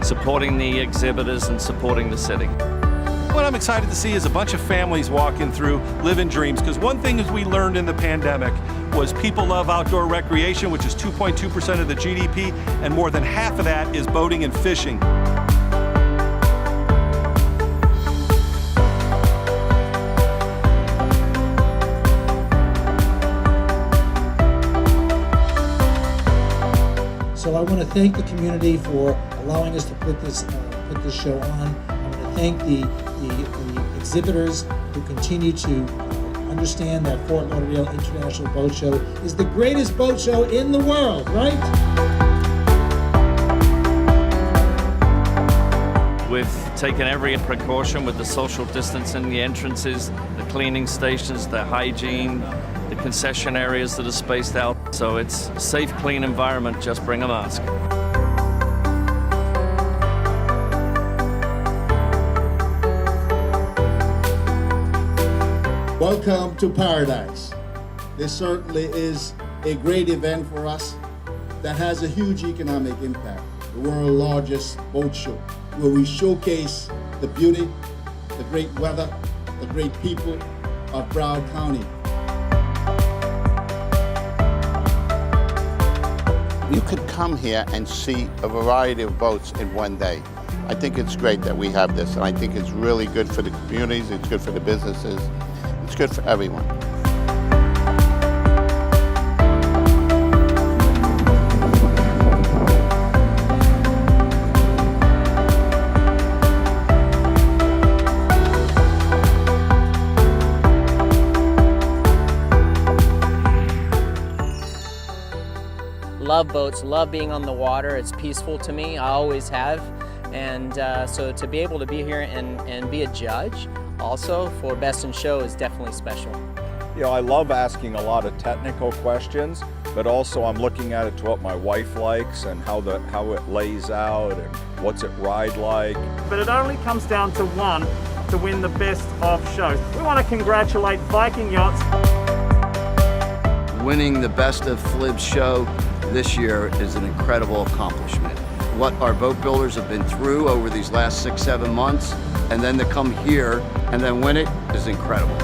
supporting the exhibitors and supporting the city. What I'm excited to see is a bunch of families walking through, living dreams, because one thing is we learned in the pandemic was people love outdoor recreation, which is 2.2% of the GDP, and more than half of that is boating and fishing. So I want to thank the community for allowing us to put this show on. I want to thank the exhibitors who continue to understand that Fort Lauderdale International Boat Show is the greatest boat show in the world, right? We've taken every precaution with the social distancing, the entrances, the cleaning stations, the hygiene, the concession areas that are spaced out. So it's a safe, clean environment, just bring a mask. Welcome to paradise. This certainly is a great event for us that has a huge economic impact. The world's largest boat show, where we showcase the beauty, the great weather, the great people of Broward County. You could come here and see a variety of boats in one day. I think it's great that we have this, and I think it's really good for the communities, it's good for the businesses, it's good for everyone. Love boats, love being on the water. It's peaceful to me, I always have. And so to be able to be here and be a judge also for Best in Show is definitely special. You know, I love asking a lot of technical questions, but also I'm looking at it to what my wife likes and how it lays out and what's it ride like. But it only comes down to one to win the Best of Show. We want to congratulate Viking Yachts. Winning the Best of FLIBS show this year is an incredible accomplishment. What our boat builders have been through over these last 6-7 months, and then to come here and then win it is incredible.